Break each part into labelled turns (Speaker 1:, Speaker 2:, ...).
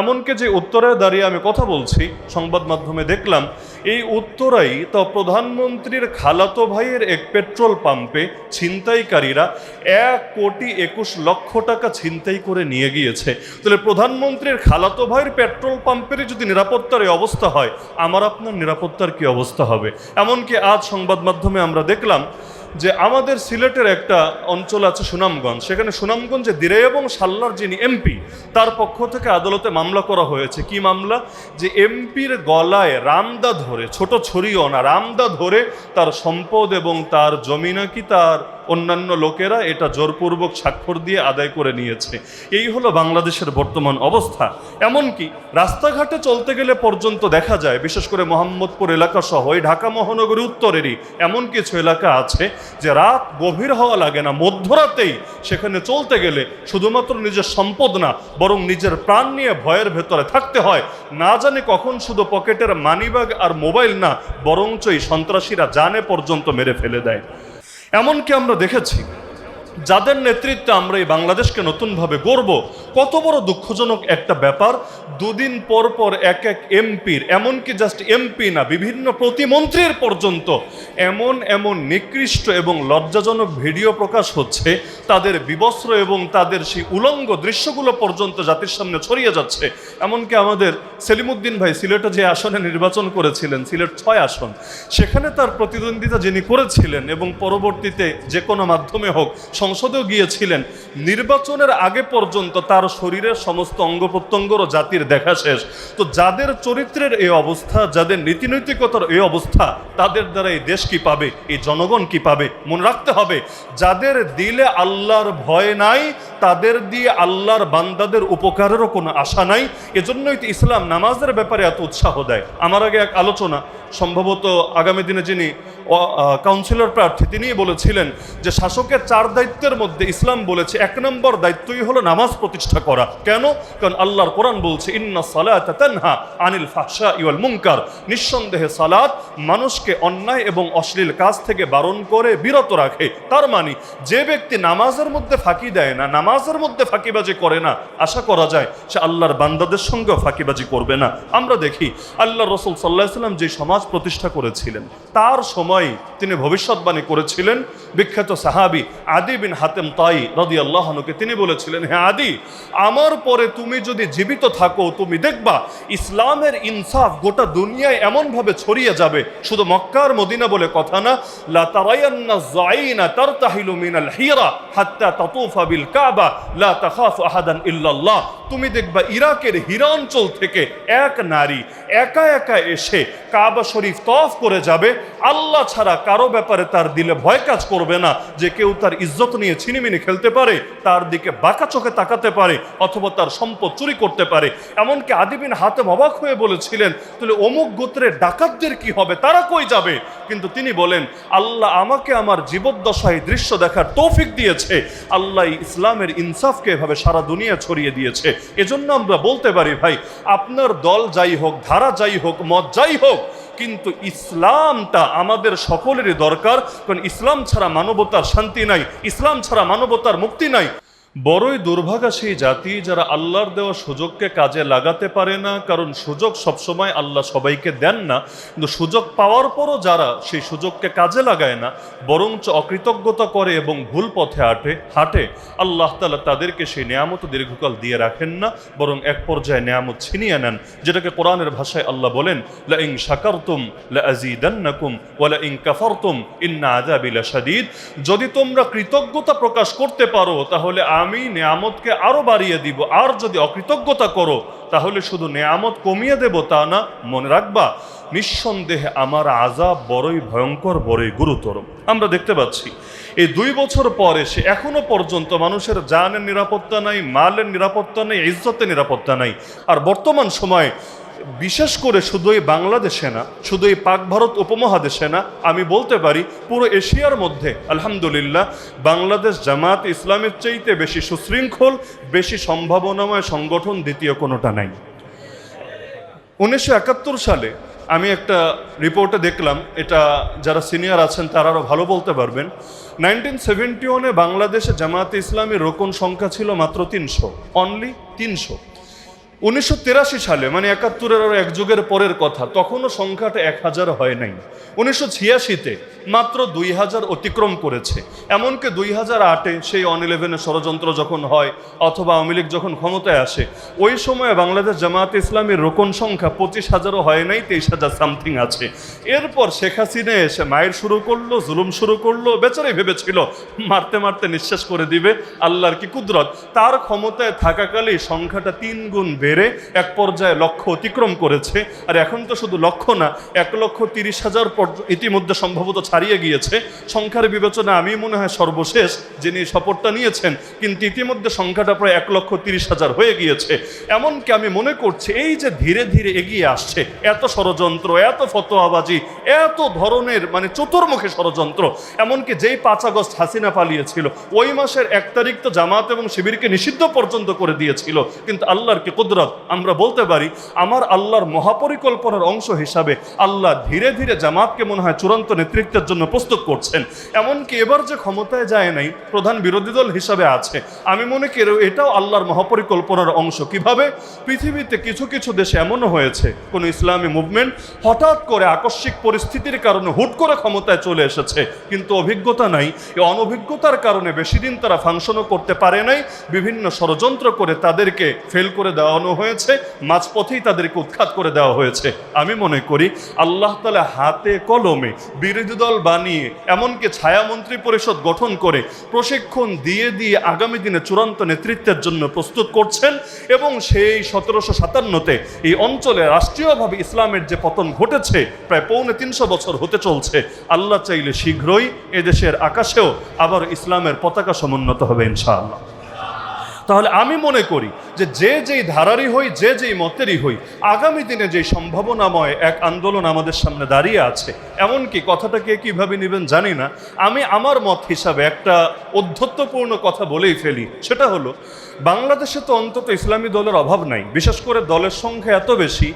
Speaker 1: এমনকি যে উত্তরায় দাঁড়িয়ে আমি কথা বলছি, সংবাদ মাধ্যমে দেখলাম এই উত্তরাই তো প্রধানমন্ত্রীর খালাতো ভাইয়ের এক পেট্রোল পাম্পে ছিনতাইকারীরা 1,21,00,000 টাকা ছিনতাই করে নিয়ে গিয়েছে। তাহলে প্রধানমন্ত্রীর খালাতো ভাইয়ের পেট্রোল পাম্পের যদি নিরাপত্তার এই অবস্থা হয়, আমার আপনার নিরাপত্তার কি অবস্থা হবে? এমনকি আজ সংবাদ মাধ্যমে আমরা দেখলাম যে আমাদের সিলেটের একটা অঞ্চল আছে সুনামগঞ্জ, সেখানে সুনামগঞ্জে দিরাই এবং সাল্লার যিনি এমপি, তার পক্ষ থেকে আদালতে মামলা করা হয়েছে। কি মামলা? যে এমপির গলায় রামদা ধরে, ছোট ছড়িও না, রামদা ধরে তার সম্পদ এবং তার জমি নাকি তার অন্যান্য লোকেরা এটা জোরপূর্বক স্বাক্ষর দিয়ে আদায় করে নিয়েছে। এই হলো বাংলাদেশের বর্তমান অবস্থা। এমনকি রাস্তাঘাটে চলতে গেলে পর্যন্ত দেখা যায়, বিশেষ করে মোহাম্মদপুর এলাকা সহ এই ঢাকা মহানগরী উত্তরেরই এমন কিছু এলাকা আছে যে রাত গভীর হওয়া লাগে না, মধ্যরাতেই সেখানে চলতে গেলে শুধুমাত্র নিজের সম্পদ না, বরং নিজের প্রাণ নিয়ে ভয়ের ভেতরে থাকতে হয়। না জানি কখন শুধু পকেটের মানিব্যাগ আর মোবাইল না, বরঞ্চ এই সন্ত্রাসীরা জানে পর্যন্ত মেরে ফেলে দেয়। এমনকি আমরা দেখেছি যাদের নেতৃত্বে আমরা এই বাংলাদেশকে নতুনভাবে গড়ব, কত বড় দুঃখজনক একটা ব্যাপার, দুদিন পর পর এক এক এমপির, এমনকি জাস্ট এমপি না, বিভিন্ন প্রতিমন্ত্রীর পর্যন্ত এমন নিকৃষ্ট এবং লজ্জাজনক ভিডিও প্রকাশ হচ্ছে, তাদের বিবস্ত্র এবং তাদের সেই উলঙ্গ দৃশ্যগুলো পর্যন্ত জাতির সামনে ছড়িয়ে যাচ্ছে। এমনকি আমাদের সেলিমউদ্দিন ভাই সিলেটে যে আসনে নির্বাচন করেছিলেন, সিলেট 6 আসন, সেখানে তার প্রতিদ্বন্দ্বিতা যিনি করেছিলেন এবং পরবর্তীতে যে কোনো মাধ্যমে হোক সংসদেও গিয়েছিলেন, নির্বাচনের আগে পর্যন্ত তার শরীরের সমস্ত অঙ্গ প্রত্যঙ্গরও জাতির দেখা শেষ। তো যাদের চরিত্রের এই অবস্থা, যাদের নীতিনৈতিকতার এই অবস্থা, তাদের দ্বারা এই দেশ কি পাবে, এই জনগণ কি পাবে? মনে রাখতে হবে, যাদের দিলে আল্লাহর ভয় নাই, তাদের দিয়ে আল্লাহর বান্দাদের উপকারেরও কোনো আশা নাই। এজন্যই তো ইসলাম নামাজের ব্যাপারে এত উৎসাহ দেয়। আমার আগে এক আলোচনা, সম্ভবত আগামী দিনে যিনি কাউন্সিলর প্রার্থী, তিনি বলেছিলেন যে শাসকের 4 দায়িত্বের মধ্যে ইসলাম বলেছে 1 নম্বর দায়িত্বই হলো নামাজ প্রতিষ্ঠা করা। কেন? কারণ আল্লাহর কোরআন বলছে ইন্না সালাতা তানহা আনিল ফাহশাই ওয়াল মুনকার, নিঃসন্দেহে সালাত মানুষকে অন্যায় এবং অশ্লীল কাজ থেকে বারণ করে, বিরত রাখে। তার মানে যে ব্যক্তি নামাজের মধ্যে ফাঁকি দেয় না, নামাজের মধ্যে ফাঁকিবাজি করে না, আশা করা যায় সে আল্লাহর বান্দাদের সঙ্গেও ফাঁকিবাজি করবে না। আমরা দেখি আল্লাহ রাসূল সাল্লাল্লাহু আলাইহি ওয়াসাল্লাম যে সমাজ প্রতিষ্ঠা করেছিলেন, তার সময় তিনি ভবিষ্যৎবাণী করেছিলেন। বিখ্যাত সাহাবী আদি বিন হাতেম তাই রাদিয়াল্লাহু আনহুকে তিনি বলেছিলেন, হে আদি, আমার পরে তুমি যদি জীবিত থাকো, তুমি দেখবা ইসলামের ইনসাফ গোটা দুনিয়ায় এমনভাবে ছড়িয়ে যাবে, শুধু মক্কা আর মদিনা বলে কথা না, লা তারায়ান্না যাইনা তারতাহিলু মিনাল হিরা হাত্তা তাতুফা বিল কাবা লা তাখাফু আহাদান ইল্লাল্লাহ। তুমি দেখবা ইরাকের হীরা অঞ্চল থেকে এক নারী একা একা এসে কাবা শরীফ তওয়াফ করে যাবে, আল্লাহ ছাড়া কারো ব্যাপারে তার দিলে ভয় কাজ করবে না যে কেউ তার ইজ্জত নিয়ে ছিনিমিনি খেলতে পারে, তার দিকে বাঁকা চোখে তাকাতে পারে, অথবা তার সম্পদ চুরি করতে পারে। এমনকি আদি বিন হাতেম অবাক হয়ে বলেছিলেন, তাহলে অমুক গোত্রের ডাকাতদের কি হবে, তারা কই যাবে? কিন্তু তিনি বলেন, আল্লাহ আমাকে আমার জীবদ্দশায় দৃশ্য দেখার তৌফিক দিয়েছে, আল্লাহ ইসলামের ইনসাফকে এভাবে সারা দুনিয়া ছড়িয়ে দিয়েছে। এজন্য আমরা বলতে পারি, ভাই আপনার দল যাই হোক, ধারা যাই হোক, মত যাই হোক, কিন্তু ইসলামটা আমাদের সকলেরই দরকার। কারণ ইসলাম ছাড়া মানবতার শান্তি নাই, ইসলাম ছাড়া মানবতার মুক্তি নাই। বড়ই দুর্ভাগা সেই জাতি যারা আল্লাহর দেওয়া সুযোগকে কাজে লাগাতে পারে না। কারণ সুযোগ সবসময় আল্লাহ সবাইকে দেন না, কিন্তু সুযোগ পাওয়ার পরও যারা সেই সুযোগকে কাজে লাগায় না, বরঞ্চ অকৃতজ্ঞতা করে এবং ভুল পথে হাঁটে, আল্লাহ তাআলা তাদেরকে সেই নেয়ামত দীর্ঘকাল দিয়ে রাখেন না, বরং এক পর্যায়ে নেয়ামত ছিনিয়ে নেন। যেটাকে কোরআনের ভাষায় আল্লাহ বলেন, লা ইন শাকারতুম লা আযীদান্নাকুম ওয়া লা ইন কাফারতুম ইন্না আযাবি লাশাদীদ। যদি তোমরা কৃতজ্ঞতা প্রকাশ করতে পারো তাহলে আমি নেয়ামতকে আরো বাড়িয়ে দিব, আর যদি অকৃতজ্ঞতা করো তাহলে শুধু নেয়ামত কমিয়ে দেব তা না, মনে রাখবা নিঃসন্দেহে আমার আযাব বড়ই ভয়ঙ্কর, বড়ই গুরুতর। আমরা দেখতে পাচ্ছি এই 2 বছর পরে সে এখনো পর্যন্ত মানুষের জানের নিরাপত্তা নাই, মালের নিরাপত্তা নেই, ইজ্জতের নিরাপত্তা নাই। আর বর্তমান সময়ে বিশেষ করে শুধু এই বাংলাদেশে না, শুধু এই পাক ভারত উপমহাদেশে না, আমি বলতে পারি পুরো এশিয়ার মধ্যে আলহামদুলিল্লাহ বাংলাদেশ জামাত ইসলামের চাইতে বেশি সুশৃঙ্খল, বেশি সম্ভাবনাময় সংগঠন দ্বিতীয় কোনোটা নাই। 1971 সালে আমি একটা রিপোর্টে দেখলাম, এটা যারা সিনিয়র আছেন তারা আরও ভালো বলতে পারবেন, 1971 বাংলাদেশে জামাতে ইসলামের রোকন সংখ্যা ছিল মাত্র 300, অনলি 300। 1983 সালে মানে 71-এর আর এক যুগের পরের কথা, তখনও সংখ্যাটা 1000 হয় নাই। 1986-তে মাত্র 2000 অতিক্রম করেছে। এমনকি 2008-এ সেই 11 ষড়যন্ত্র যখন হয় অথবা আওয়ামী লীগ যখন ক্ষমতায় আসে, ওই সময়ে বাংলাদেশ জামায়াতে ইসলামীর রোকন সংখ্যা 25,000-ও হয় নাই, 23,000 সামথিং আছে। এরপর শেখ হাসিনা এসে মায়ের শুরু করলো, জুলুম শুরু করলো। বেচারাই ভেবেছিল মারতে মারতে নিঃশেষ করে দিবে, আল্লাহর কি কুদরত। তার ক্ষমতায় থাকাকালেই সংখ্যাটা 3 গুণ বেড়ে এক পর্যায়ে লক্ষ্য অতিক্রম করেছে। আর এখন তো শুধু লক্ষ্য না, 1,30,000 ইতিমধ্যে সম্ভবত ছাড়িয়ে গিয়েছে। সংখ্যার বিবেচনা আমি মনে হয় সর্বশেষ যিনি শপথটা নিয়েছেন, কিন্তু ইতিমধ্যে সংখ্যাটা প্রায় 1,30,000 হয়ে গিয়েছে। এমনকি আমি মনে করছি এই যে ধীরে ধীরে এগিয়ে আসছে, এত ষড়যন্ত্র, এত ফতোয়াবাজি, এত ধরনের মানে চতুর্মুখী ষড়যন্ত্র, এমনকি যেই 5 আগস্ট হাসিনা পালিয়েছিল ওই মাসের 1 তারিখ তো জামাত এবং শিবিরকে নিষিদ্ধ পর্যন্ত করে দিয়েছিল। কিন্তু আল্লাহর কি কুদরত, আমরা বলতে পারি আমার আল্লাহর মহাপরিকল্পনার অংশ হিসাবে আল্লাহ ধীরে ধীরে জামাতকে মনে হয় চূড়ান্ত নেতৃত্বের জন্য প্রস্তুত করছেন। এমনকি এবার যে ক্ষমতায় যায় নাই, প্রধান বিরোধী দল হিসাবে আছে, আমি মনে করি এটাও আল্লাহর মহাপরিকল্পনার অংশ। কিভাবে? পৃথিবীতে কিছু কিছু দেশে এমনও হয়েছে কোন ইসলামী মুভমেন্ট হঠাৎ করে আকস্মিক পরিস্থিতির কারণে হুট করে ক্ষমতায় চলে এসেছে, কিন্তু অভিজ্ঞতা নাই। এই অনভিজ্ঞতার কারণে বেশি দিন তারা ফাংশনও করতে পারে নাই, বিভিন্ন ষড়যন্ত্র করে তাদেরকে ফেল করে দেওয়ানো হয়েছে, মাঝপথেই তাদেরকে উৎখাত করে দেওয়া হয়েছে। আমি মনে করি আল্লাহ তাআলা হাতে কলমে বিরোধী দল বানিয়ে এমনকি ছায়ামন্ত্রী পরিষদ গঠন করে প্রশিক্ষণ দিয়ে দিয়ে আগামী দিনে চূড়ান্ত নেতৃত্বের জন্য প্রস্তুত করছেন। এবং সেই 1757-তে এই অঞ্চলে রাষ্ট্রীয়ভাবে ইসলামের যে পতন ঘটেছে প্রায় 350 বছর হতে চলছে, আল্লাহ চাইলে শীঘ্রই এদেশের আকাশেও আবার ইসলামের পতাকা সমুন্নত হবে ইনশাআল্লাহ। তাহলে আমি মনে করি যে যেই ধারারই হই, যেই মতেরই হই, আগামী দিনে যে সম্ভাবনাময় এক আন্দোলন আমাদের সামনে দাঁড়িয়ে আছে, এমনকি কথাটাকে কীভাবে নেবেন জানি না, আমি আমার মত হিসাবে একটা অধ্যত্বপূর্ণ কথা বলেই ফেলি। সেটা হলো বাংলাদেশে তো অন্তত ইসলামী দলের অভাব নাই, বিশেষ করে দলের সংখ্যা এত বেশি।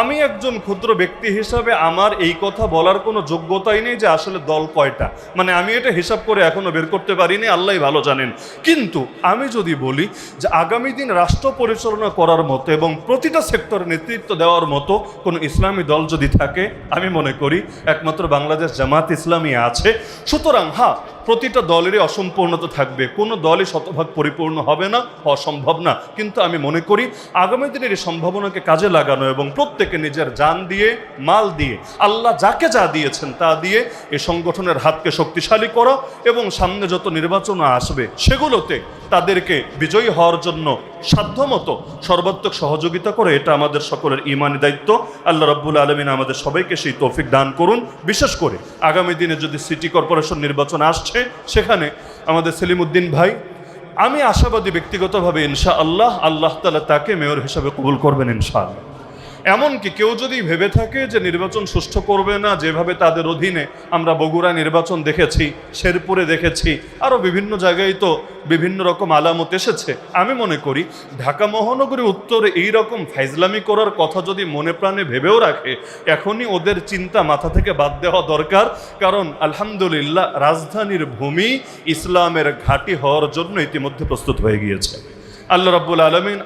Speaker 1: আমি একজন ক্ষুদ্র ব্যক্তি হিসাবে আমার এই কথা বলার কোনো যোগ্যতাই নেই যে আসলে দল কয়টা, মানে আমি এটা হিসাব করে এখনো বের করতে পারিনি, আল্লাহই ভালো জানেন। কিন্তু আমি যদি বলি যে আগামী দিন রাষ্ট্র পরিচালনা করার মতো এবং প্রতিটা সেক্টরে নেতৃত্ব দেওয়ার মতো কোনো ইসলামী দল যদি থাকে, আমি মনে করি একমাত্র বাংলাদেশ জামাত ইসলামী আছে। সুতরাং হ্যাঁ, প্রতিটা দলেরই অসম্পূর্ণতা থাকবে, কোনো দলই শতভাগ পরিপূর্ণ হবে না, অসম্ভব না। কিন্তু আমি মনে করি আগামী দিনের এই সম্ভাবনাকে কাজে লাগানো এবং প্রত্যেকে নিজের জান দিয়ে, মাল দিয়ে, আল্লাহ যাকে যা দিয়েছেন তা দিয়ে এই সংগঠনের হাতকে শক্তিশালী করা এবং সামনে যত নির্বাচন আসবে সেগুলোতে তাদেরকে বিজয়ী হওয়ার জন্য সাধ্যমতো সর্বাত্মক সহযোগিতা করে, এটা আমাদের সকলের ঈমানি দায়িত্ব। আল্লাহ রাব্বুল আলামিন আমাদের সবাইকে সেই তৌফিক দান করুন। বিশেষ করে আগামী দিনে যদি সিটি কর্পোরেশন নির্বাচন আসছে, সেখানে আমাদের সেলিমউদ্দিন ভাই, আমি আশাবাদী ব্যক্তিগতভাবে ইনশাআল্লাহ আল্লাহ তাআলা তাকে মেয়র হিসাবে কবুল করবেন ইনশাআল্লাহ। এমনকি কেউ যদি ভেবে থাকে যে নির্বাচন সুষ্ঠু করবে না, যেভাবে তাদের অধীনে আমরা বগুড়া নির্বাচন দেখেছি, শেরপুরে দেখেছি, আরও বিভিন্ন জায়গায় তো বিভিন্ন রকম আলামত এসেছে, আমি মনে করি ঢাকা মহানগরী উত্তরে এই রকম ফাইজলামি করার কথা যদি মনে প্রাণে ভেবেও রাখে, এখনই ওদের চিন্তা মাথা থেকে বাদ দেওয়া দরকার। কারণ আলহামদুলিল্লাহ রাজধানীর ভূমি ইসলামের ঘাঁটি হওয়ার জন্য ইতিমধ্যে প্রস্তুত হয়ে গিয়েছে। আল্লাহ রাব্বুল আলামিন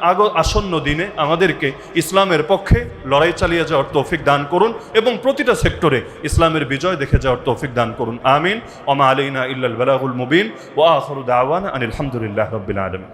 Speaker 1: আসন্ন দিনে আমাদেরকে ইসলামের পক্ষে লড়াই চালিয়ে যাওয়ার তৌফিক দান করুন এবং প্রতিটা সেক্টরে ইসলামের বিজয় দেখে যাওয়ার তৌফিক দান করুন। আমিন। ওয়া মা আলাইনা ইল্লাল বালাগুল মুবিন ওয়া আখিরু দাওয়ানা আনিল হামদুলিল্লাহি রাব্বিল আলামিন।